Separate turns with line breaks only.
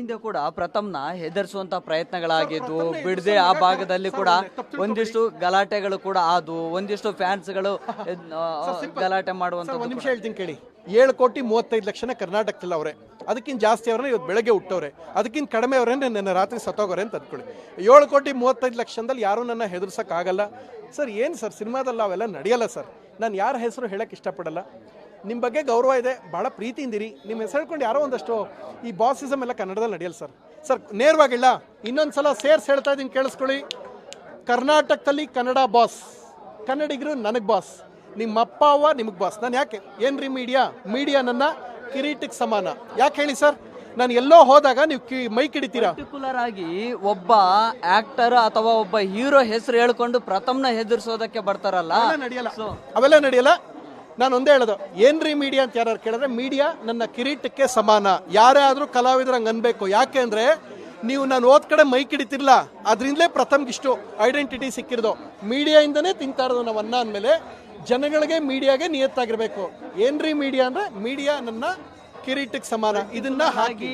ಹಿಂದೆ ಕೂಡ ಪ್ರಥಮ್ನ ಹೆದರ್ಸುವಂತ ಪ್ರಯತ್ನಗಳಾಗಿದ್ವು, ಬಿಡದೆ ಆ ಭಾಗದಲ್ಲಿ ಕೂಡ ಒಂದಿಷ್ಟು ಗಲಾಟೆಗಳು ಕೂಡ ಆದವು, ಒಂದಿಷ್ಟು ಫ್ಯಾನ್ಸ್ಗಳು ಗಲಾಟೆ ಮಾಡುವಂತ.
ಒಂದ್ ನಿಮಿಷ ಹೇಳ್ತೀನಿ ಕೇಳಿ. 7,35,00,000 ಕರ್ನಾಟಕದಲ್ಲಿ ಅವರೇ, ಅದಕ್ಕಿಂತ ಜಾಸ್ತಿ ಅವ್ರನ್ನ ಇವತ್ತು ಬೆಳಗ್ಗೆ ಹುಟ್ಟವ್ರೆ, ಅದಕ್ಕಿಂತ ಕಡಿಮೆ ಅವರೇ ನನ್ನ ರಾತ್ರಿ ಸತ್ತೋಗೋರೆ ಅಂತ ಅಂದ್ಕೊಳ್ಳಿ. 7,35,00,000 ಯಾರೂ ನನ್ನ ಹೆದರ್ಸೋಕ್ಕಾಗಲ್ಲ ಸರ್. ಏನು ಸರ್ ಸಿನಿಮಾದಲ್ಲಿ ಅವೆಲ್ಲ ನಡೆಯಲ್ಲ ಸರ್. ನಾನು ಯಾರ ಹೆಸರು ಹೇಳಕ್ಕೆ ಇಷ್ಟಪಡಲ್ಲ. ನಿಮ್ಮ ಬಗ್ಗೆ ಗೌರವ ಇದೆ, ಭಾಳ ಪ್ರೀತಿಯಿಂದಿರಿ. ನಿಮ್ಮ ಹೆಸರು ಹೇಳ್ಕೊಂಡು ಯಾರೋ ಒಂದಷ್ಟು ಈ ಬಾಸಿಸಮ್ ಎಲ್ಲ ಕನ್ನಡದಲ್ಲಿ ನಡೆಯಲ್ಲ ಸರ್. ಸರ್ ನೇರವಾಗಿಲ್ಲ, ಇನ್ನೊಂದ್ಸಲ ಸೇರ್ಸಿ ಹೇಳ್ತಾ ಇದ್ದೀನಿ ಕೇಳಿಸ್ಕೊಳ್ಳಿ. ಕರ್ನಾಟಕದಲ್ಲಿ ಕನ್ನಡ ಬಾಸ್, ಕನ್ನಡಿಗರು ನನಗೆ ಬಾಸ್, ನಿಮ್ಮ ಅಪ್ಪ ಅವ್ವ ನಿಮಗೆ ಬಾಸ್. ನಾನು ಯಾಕೆ ಏನ್ರಿ ಮೀಡಿಯಾ ನನ್ನ ಕಿರೀಟಕ್ಕೆ ಸಮಾನ. ಯಾಕೆ ಹೇಳಿ ಸರ್? ನಾನು ಎಲ್ಲೋ ಹೋದಾಗ ನೀವು ಮೈಕ್ ಹಿಡಿತೀರಾ?
ಪರ್ಟಿಕ್ಯುಲರ್ ಆಗಿ ಒಬ್ಬ ಆಕ್ಟರ್ ಅಥವಾ ಒಬ್ಬ ಹೀರೋ ಹೆಸರು ಹೇಳ್ಕೊಂಡು ಪ್ರಥಮ್ನ ಹೆದರ್ಸೋದಕ್ಕೆ ಬರ್ತಾರಲ್ಲ,
ನಡೆಯಲ್ಲ, ಅವೆಲ್ಲ ನಡೆಯಲ್ಲ. ನಾನು ಒಂದೇ ಹೇಳೋದು, ಏನ್ರಿ ಮೀಡಿಯಾ ಅಂತ ಯಾರು ಕೇಳಿದ್ರೆ, ಮೀಡಿಯಾ ನನ್ನ ಕಿರೀಟಕ್ಕೆ ಸಮಾನ. ಯಾರೇ ಆದರೂ ಕಲಾವಿದ್ರು ಹಂಗೆ ಅನ್ಬೇಕು. ಯಾಕೆ ಅಂದರೆ ನೀವು ನಾನು ಹೋದ ಕಡೆ ಮೈಕ್ ಹಿಡಿತಿರ್ಲ, ಅದರಿಂದಲೇ ಪ್ರಥಮ್ಗಿಷ್ಟು ಐಡೆಂಟಿಟಿ ಸಿಕ್ಕಿರೋದು. ಮೀಡಿಯಾಯಿಂದನೇ ತಿಂತಾ ಇರೋದು ನಾವು ಅನ್ನ ಅಂದಮೇಲೆ ಜನಗಳಿಗೆ ಮೀಡಿಯಾಗೆ ನಿಯತ್ತಾಗಿರ್ಬೇಕು. ಏನ್ರಿ ಮೀಡಿಯಾ ಅಂದರೆ ಮೀಡಿಯಾ ನನ್ನ ಕಿರೀಟಕ್ಕೆ ಸಮಾನ. ಇದನ್ನ ಹಾಕಿ